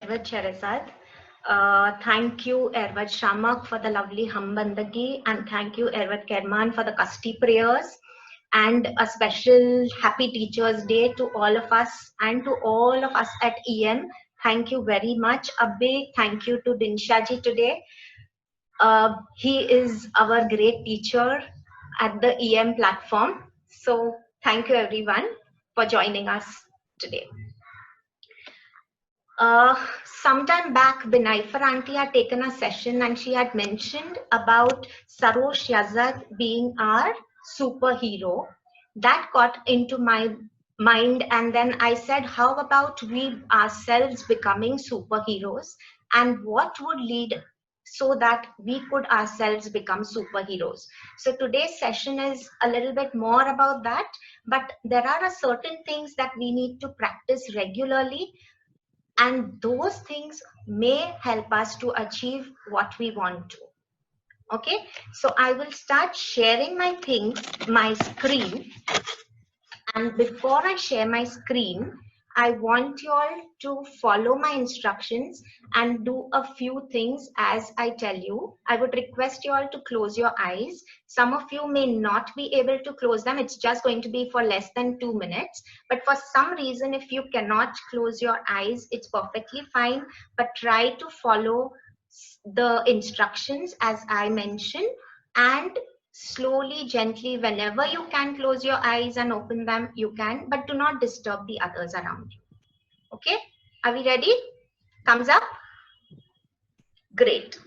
Ervad Cherazad. Thank you, Ervad Shamak, for the lovely Hambandagi, and thank you, Ervad Kerman, for the Kasti prayers. And a special Happy Teachers Day to all of us and to all of us at EM. Thank you very much. A big thank you to Dinshaji today. He is our great teacher at the EM platform. So thank you everyone for joining us today. Sometime back, Binaifar auntie had taken a session and she had mentioned about Sarosh Yazad being our superhero. That got into my mind, and then I said, how about we ourselves becoming superheroes, and what would lead so that we could ourselves become superheroes. So today's session is a little bit more about that, but there are certain things that we need to practice regularly, and those things may help us to achieve what we want to. Okay, so I will start sharing my things, my screen. And before I share my screen, I want you all to follow my instructions and do a few things as I tell you. I would request you all to close your eyes. Some of you may not be able to close them. It's just going to be for less than 2 minutes. But for some reason, if you cannot close your eyes, it's perfectly fine. But try to follow the instructions as I mentioned, and slowly, gently, whenever you can close your eyes and open them, you can, but do not disturb the others around you. Okay, are we ready? Thumbs up. Great.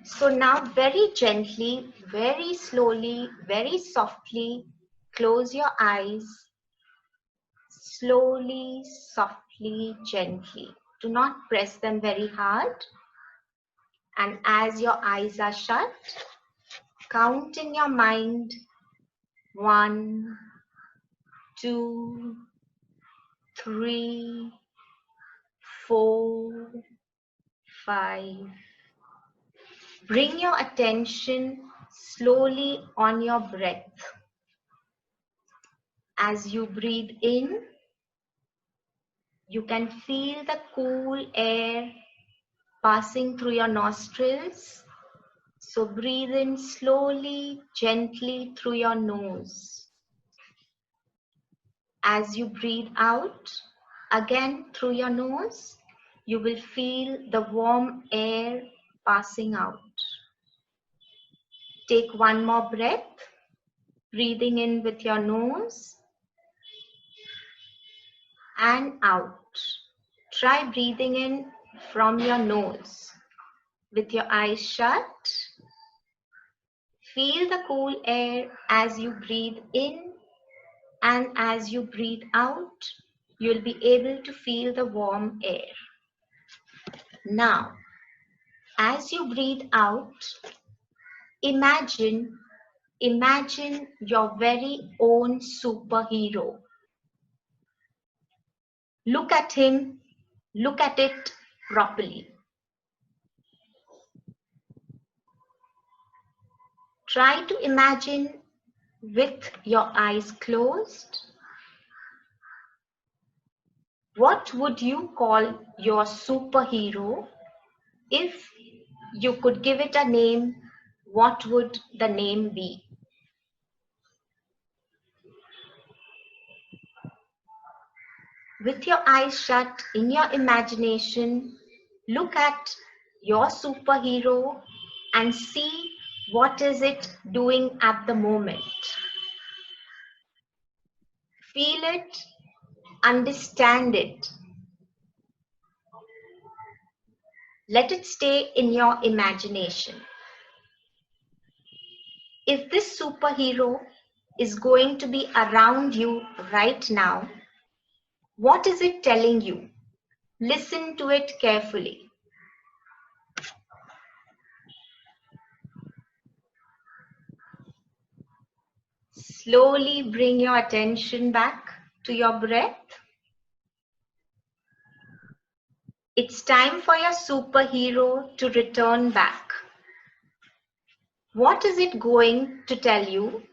So now very gently, very slowly, very softly, close your eyes. Slowly, softly, gently. Do not press them very hard. And as your eyes are shut, count in your mind 1, 2, 3, 4, 5. Bring your attention slowly on your breath. As you breathe in, you can feel the cool air passing through your nostrils. So breathe in slowly, gently through your nose. As you breathe out, again through your nose, you will feel the warm air passing out. Take one more breath, breathing in with your nose and out. Try breathing in from your nose with your eyes shut. Feel the cool air as you breathe in, and as you breathe out, you'll be able to feel the warm air. Now, as you breathe out, imagine your very own superhero. Look at him, look at it properly. Try to imagine with your eyes closed. What would you call your superhero? If you could give it a name, what would the name be? With your eyes shut, in your imagination, look at your superhero and see what is it doing at the moment. Feel it, understand it. Let it stay in your imagination. If this superhero is going to be around you right now, what is it telling you? Listen to it carefully. Slowly bring your attention back to your breath. It's time for your superhero to return back. What is it going to tell you,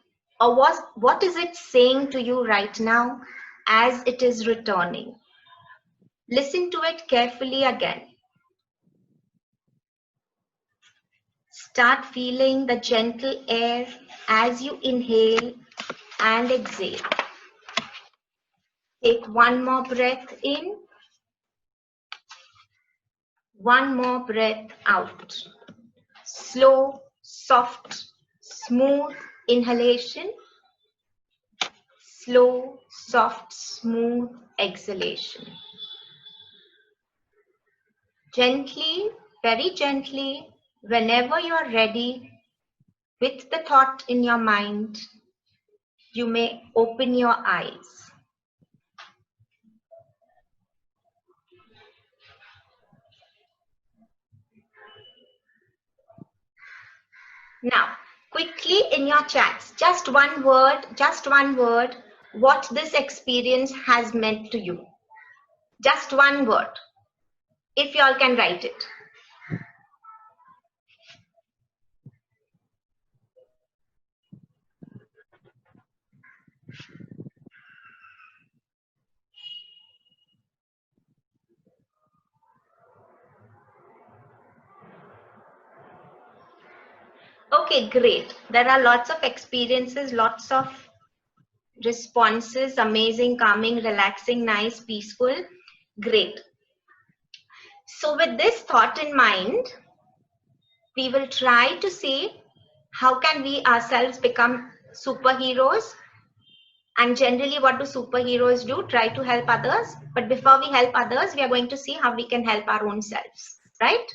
or what is it saying to you right now as it is returning? Listen to it carefully again. Start feeling the gentle air as you inhale and exhale. Take one more breath in, one more breath out. Slow, soft, smooth inhalation. Slow, soft, smooth exhalation. Gently, very gently, whenever you are ready, with the thought in your mind, you may open your eyes. Now, quickly in your chats, just one word, what this experience has meant to you. Just one word, if you all can write it. Okay, great. There are lots of experiences, lots of responses, amazing, calming, relaxing, nice, peaceful. Great. So with this thought in mind, we will try to see how can we ourselves become superheroes. And generally, what do superheroes do? Try to help others. But before we help others, we are going to see how we can help our own selves, right?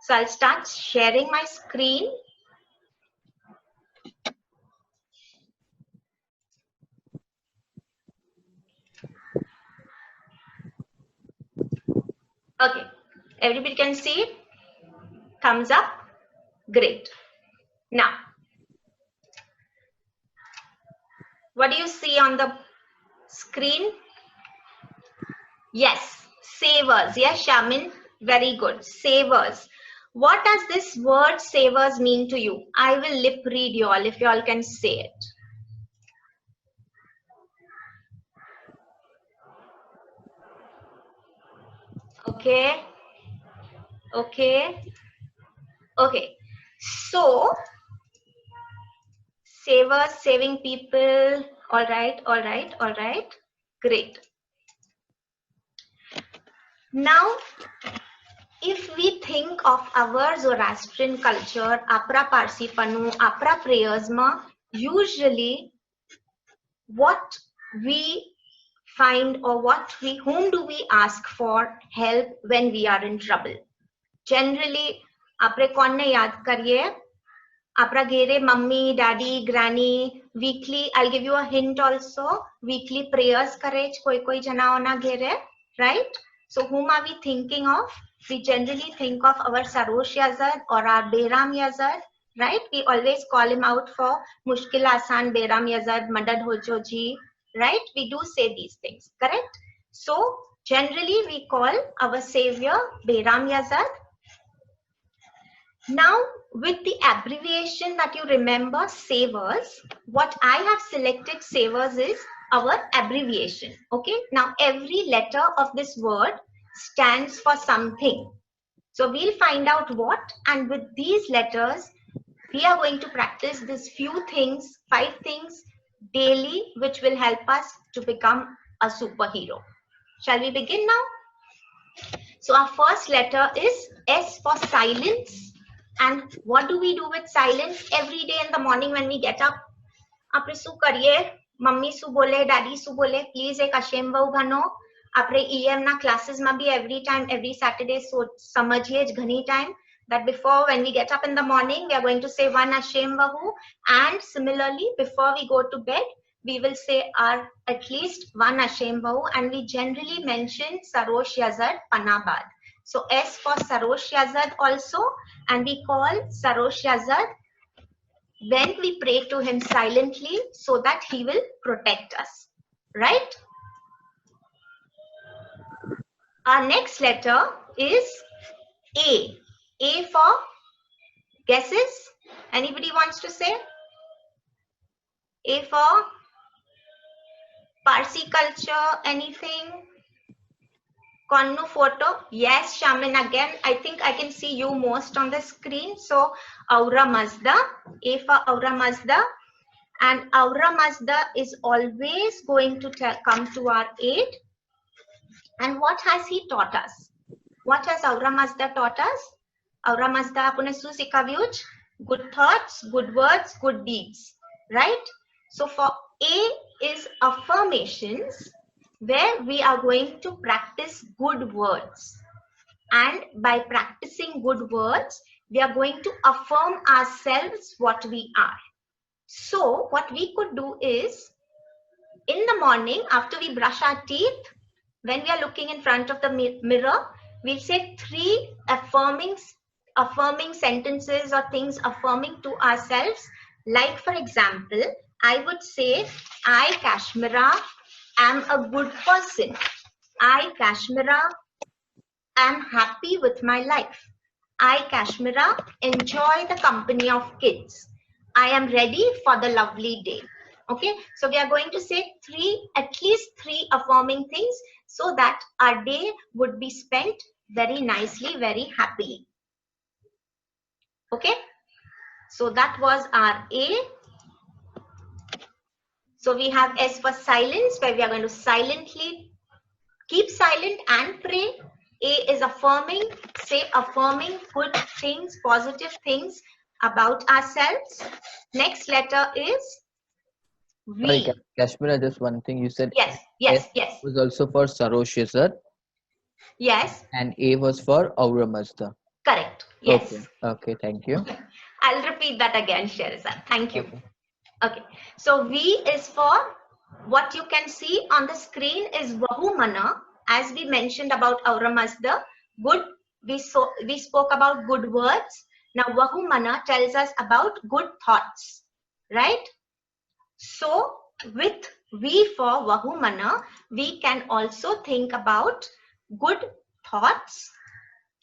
So I'll start sharing my screen. Okay, everybody can see? Thumbs up. Great. Now, what do you see on the screen? Yes, savers. Yes, Shamin, very good. Savers. What does this word savers mean to you? I will lip read you all if you all can say it. Okay. Okay. Okay. So, savers, saving people. All right, all right, all right. Great. Now, if we think of our Zoroastrian culture, Apra Parsi Panu, Apra prayers ma, usually what we find or whom do we ask for help when we are in trouble? Generally, apre konne yaad kariye? Apra gere mummy, daddy, granny, weekly, I'll give you a hint also, weekly prayers kare, koi jana ona gere, right? So whom are we thinking of? We generally think of our Sarosh Yazad or our Beram Yazad, right? We always call him out for Mushkil Asan, Beram Yazad, Madad Hojo ji, right? We do say these things, correct? So generally we call our savior Beram Yazad. Now, with the abbreviation that you remember, savers, what I have selected savers is our abbreviation. Okay. Now, every letter of this word stands for something. So, we'll find out what, and with these letters, we are going to practice these few things, 5 things daily, which will help us to become a superhero. Shall we begin now? So, our first letter is S for silence. And what do we do with silence every day in the morning when we get up? આપણે શું કરીએ? Mummy શું બોલે, daddy શું બોલે? Please એક અશેમ બહુ બનો. આપણે EM ના classes માં બી every time, every Saturday સમજીએ જ ઘણી time that before when we get up in the morning, we are going to say one Ashem Bahu. And similarly, before we go to bed, we will say our at least one Ashem Bahu. And we generally mention Sarosh Yazad Panabad. So S for Sarosh Yazad also, and we call Sarosh Yazad when we pray to him silently so that he will protect us, right? Our next letter is A. A for guesses. Anybody wants to say? A for Parsi culture, anything? Konnu photo. Yes, Shaman, again, I think I can see you most on the screen. So, Aura Mazda, A for Aura Mazda. And Aura Mazda is always going to come to our aid. And what has he taught us? What has Aura Mazda taught us? Aura Mazda apune su sikavyuj? Good thoughts, good words, good deeds. Right? So for A is affirmations, where we are going to practice good words. And by practicing good words, we are going to affirm ourselves what we are. So what we could do is, in the morning, after we brush our teeth, when we are looking in front of the mirror, we'll say 3 affirming sentences or things affirming to ourselves. Like, for example, I would say, I, Kashmira, am a good person. I, Kashmira, am happy with my life. I, Kashmira, enjoy the company of kids. I am ready for the lovely day. Okay, so we are going to say at least three affirming things, so that our day would be spent very nicely, very happily. Okay, so that was our A. So we have S for silence, where we are going to silently keep silent and pray. A is affirming, say affirming good things, positive things about ourselves. Next letter is V. Sorry, Kashmira, just one thing you said. Yes. S was also for Saroshazar. Yes. And A was for Aura Mazda. Correct. Yes. Okay, thank you. I'll repeat that again, Sherazad. Thank you. Okay. So V is for, what you can see on the screen is Vahumana. As we mentioned about Aura Mazda, good. We spoke about good words. Now Vahumana tells us about good thoughts, right? So with V for Vahumana, we can also think about good thoughts,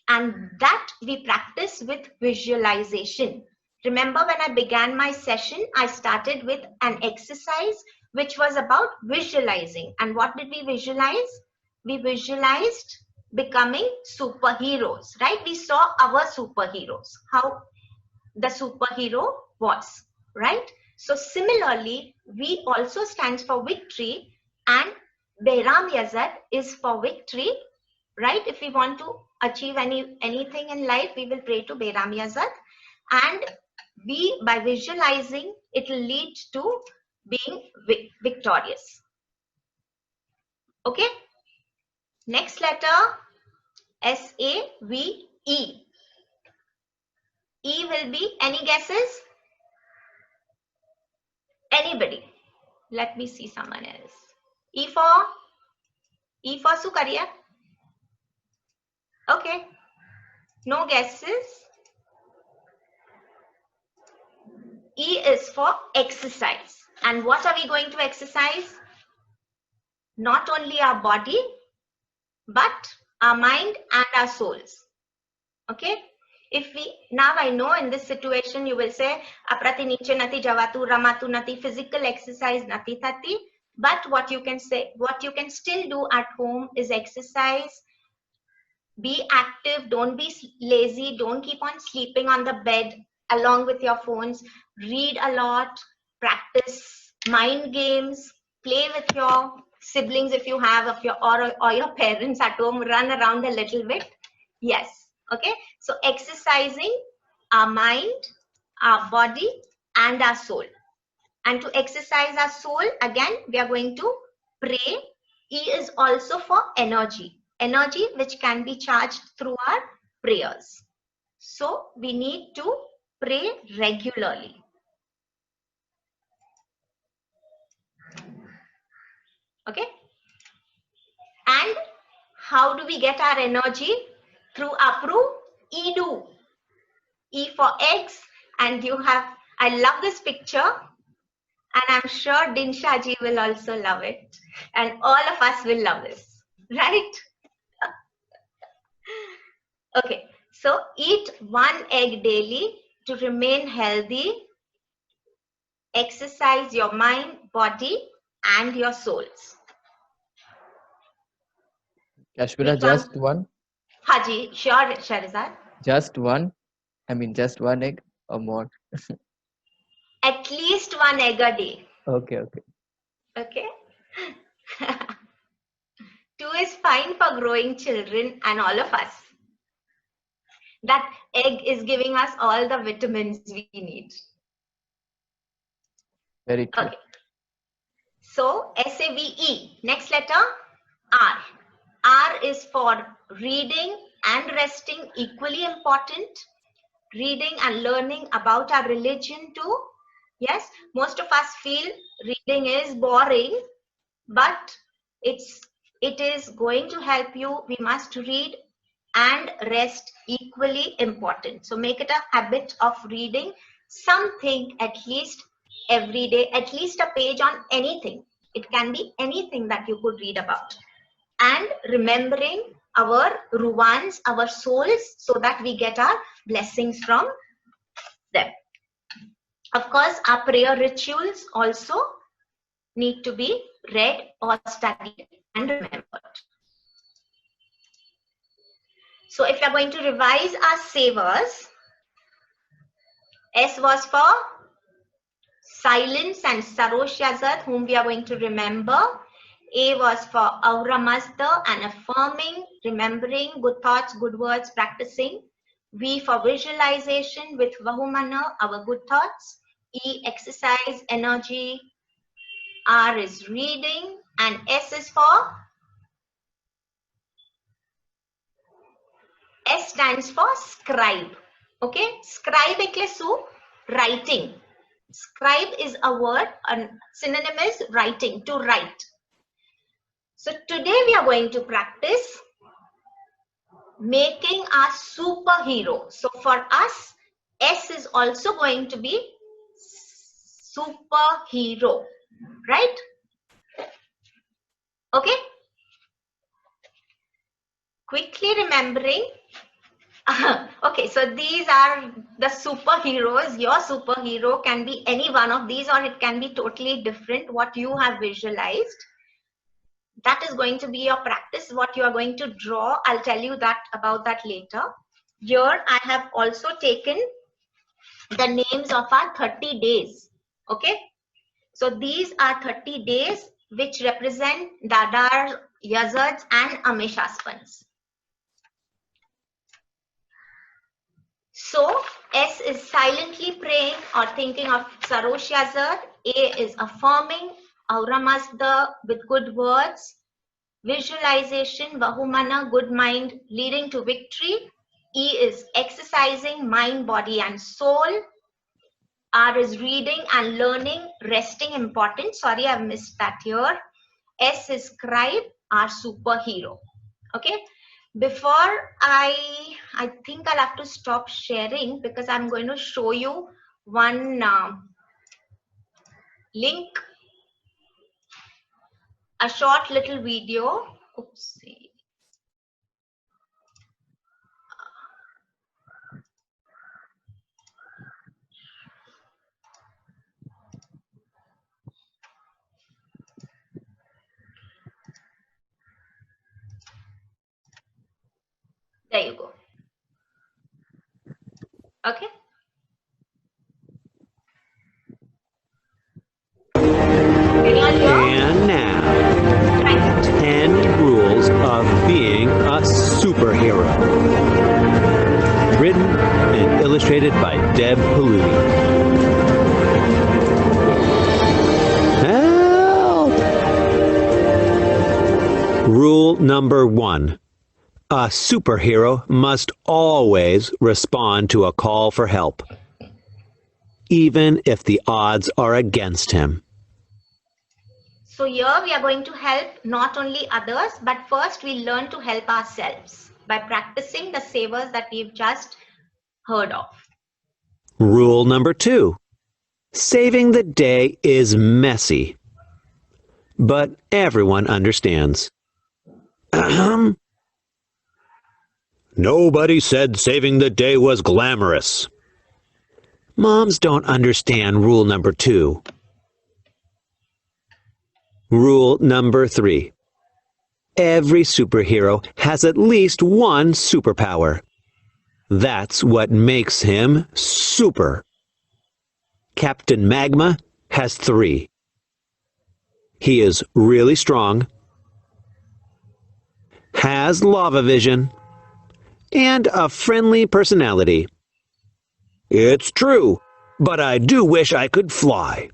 and that we practice with visualization. Remember, when I began my session, I started with an exercise which was about visualizing. And what did we visualize? We visualized becoming superheroes, right? We saw our superheroes, how the superhero was, right? So similarly, V also stands for victory, and Behram Yazad is for victory, right? If we want to achieve anything in life, we will pray to Behram Yazad, and we, by visualizing, it will lead to being victorious. Okay. Next letter, S-A-V-E. E will be, any guesses? Anybody? Let me see someone else. E for Sukarya. Okay. No guesses. E is for exercise. And what are we going to exercise? Not only our body, but our mind and our souls. Okay. If we, now I know in this situation you will say, aprati niche nati javatu, ramatu nati, physical exercise nati thati. But what you can say, what you can still do at home is exercise. Be active, don't be lazy, don't keep on sleeping on the bed along with your phones. Read a lot, practice mind games, play with your siblings if you have, or your parents at home, run around a little bit. Yes. Okay, so exercising our mind, our body, and our soul. And to exercise our soul, again, we are going to pray. E is also for energy. Energy which can be charged through our prayers. So we need to pray regularly. Okay. And how do we get our energy? Through Apru, Edu. E for eggs. And you have, I love this picture. And I'm sure Dinsha ji will also love it. And all of us will love this. Right? Okay. So eat 1 egg daily to remain healthy. Exercise your mind, body, and your souls. Kashmira, just one? Haji, sure, Shahrazad. Just one? I mean, just one egg or more? At least one egg a day. Okay. Okay. 2 is fine for growing children and all of us. That egg is giving us all the vitamins we need. Very true. Okay. So, SAVE. Next letter, R. R is for reading and resting, equally important. Reading and learning about our religion too. Yes, most of us feel reading is boring, but it is going to help you. We must read and rest, equally important. So make it a habit of reading something at least every day, at least a page on anything. It can be anything that you could read about. And remembering our ruhans, our souls, so that we get our blessings from them. Of course, our prayer rituals also need to be read or studied and remembered. So if you are going to revise our savers, S was for silence and Sarosh Yazad, whom we are going to remember. A was for Aura Mazda and affirming, remembering, good thoughts, good words, practicing. V for visualization with Vahumana, our good thoughts. E, exercise, energy. R is reading, and S is for, S stands for scribe. Okay, scribe ekle su, writing. Scribe is a word, a synonym is writing, to write. So today we are going to practice making our superhero. So for us, S is also going to be superhero, right? Okay. Quickly remembering. Okay, so these are the superheroes. Your superhero can be any one of these, or it can be totally different, what you have visualized. That is going to be your practice, what you are going to draw. I'll tell you about that later. Here I have also taken the names of our 30 days. Okay, so these are 30 days which represent Dadar, Yazads and Ameshaspans. So S is silently praying or thinking of Sarosh Yazad. A is affirming, Aura Mazda with good words. Visualization, Vahumana, good mind leading to victory. E is exercising, mind, body and soul. R is reading and learning, resting, important. Sorry, I've missed that here. S is scribe, our superhero. Okay. Before I think I'll have to stop sharing because I'm going to show you one link, a short little video. Oopsie. There you go. Okay. And now, 10 rules of being a superhero. Written and illustrated by Deb Paludi. Help! Rule number 1. A superhero must always respond to a call for help, even if the odds are against him. So here we are going to help not only others, but first we learn to help ourselves by practicing the savers that we've just heard of. Rule number 2. Saving the day is messy, but everyone understands. Nobody said saving the day was glamorous. Moms don't understand rule number 2. Rule number 3. every superhero has at least one superpower. That's what makes him super. Captain Magma has 3. He is really strong, has lava vision, and a friendly personality. It's true, but I do wish I could fly.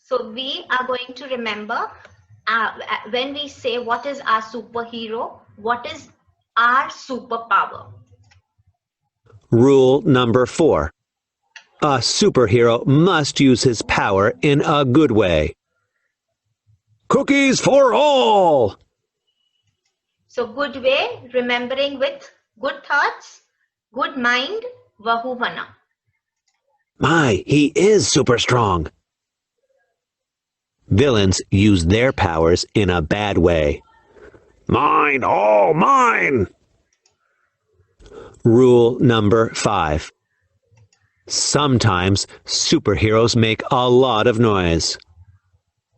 So we are going to remember when we say what is our superhero, what is our superpower. Rule number 4. A superhero must use his power in a good way. Cookies for all! So good way, remembering with good thoughts, good mind, Vahuvana. My, he is super strong. Villains use their powers in a bad way. Mine, all mine! Rule number 5. Sometimes superheroes make a lot of noise.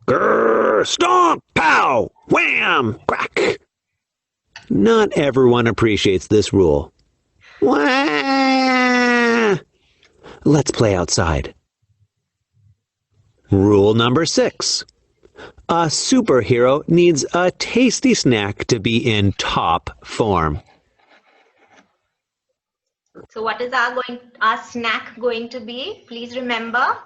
Grrr, stomp, pow, wham, crack. Not everyone appreciates this rule. Wah! Let's play outside. Rule number 6. A superhero needs a tasty snack to be in top form. So what is our snack going to be? Please remember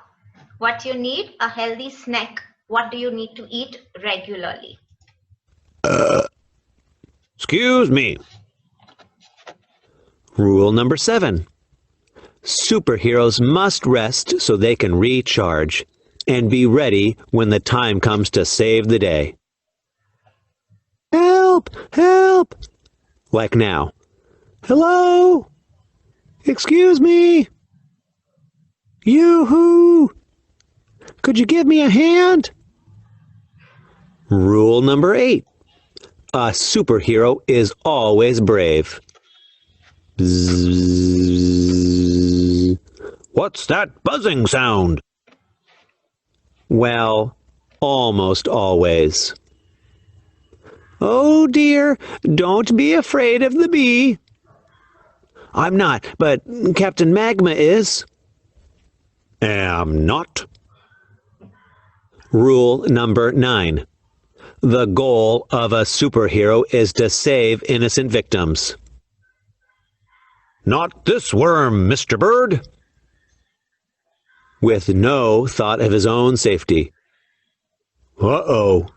what you need, a healthy snack. What do you need to eat regularly? Excuse me. Rule number 7. Superheroes must rest so they can recharge and be ready when the time comes to save the day. Help! Help! Like now. Hello? Excuse me? Yoo-hoo! Could you give me a hand? Rule number 8. A superhero is always brave. Bzzz. What's that buzzing sound? Well, almost always. Oh dear, don't be afraid of the bee. I'm not, but Captain Magma is. Am not. Rule number 9. The goal of a superhero is to save innocent victims. Not this worm, Mr. Bird. With no thought of his own safety. Uh-oh.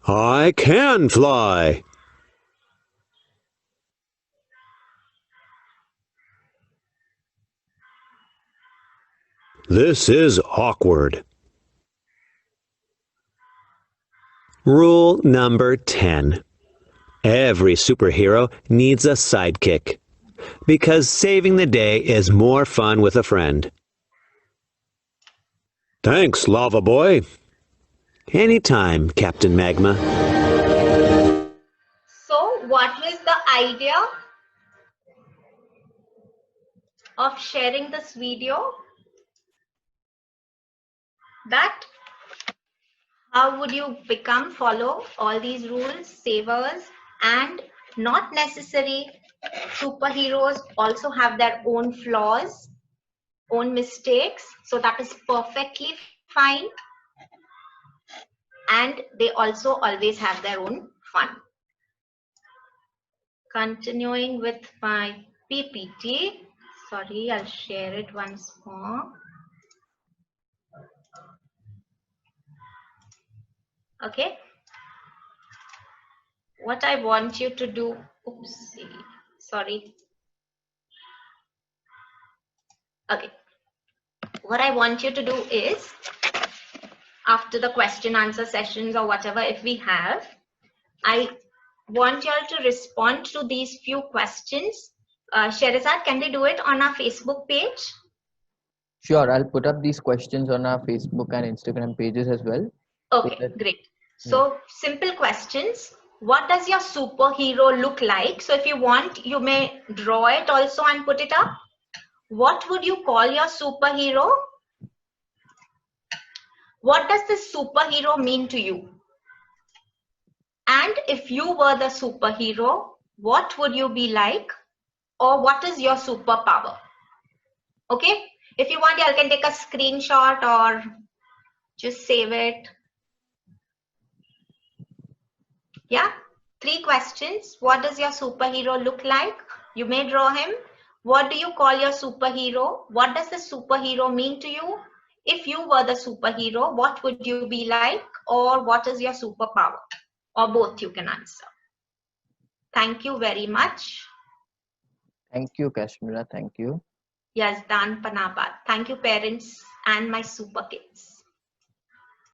I can fly. This is awkward. Rule number 10. Every superhero needs a sidekick, because saving the day is more fun with a friend. Thanks, Lava Boy. Anytime, Captain Magma. So what was the idea of sharing this video? That how would you follow all these rules, savers, and not necessary superheroes also have their own flaws, own mistakes, so that is perfectly fine, and they also always have their own fun. Continuing with my PPT, sorry, I'll share it once more. Okay, what I want you to do, oopsie, sorry. Okay, what I want you to do is, after the question answer sessions or whatever, if we have, I want you all to respond to these few questions. Sherazad, can they do it on our Facebook page? Sure, I'll put up these questions on our Facebook and Instagram pages as well. Okay, great. So simple questions. What does your superhero look like? So if you want, you may draw it also and put it up. What would you call your superhero? What does this superhero mean to you? And if you were the superhero, what would you be like? Or what is your superpower? Okay? If you want, you can take a screenshot or just save it. Yeah? 3 questions. What does your superhero look like? You may draw him. What do you call your superhero? What does the superhero mean to you? If you were the superhero, what would you be like? Or what is your superpower? Or both you can answer. Thank you very much. Thank you, Kashmira. Thank you. Yazdan Panabat. Thank you, parents and my super kids.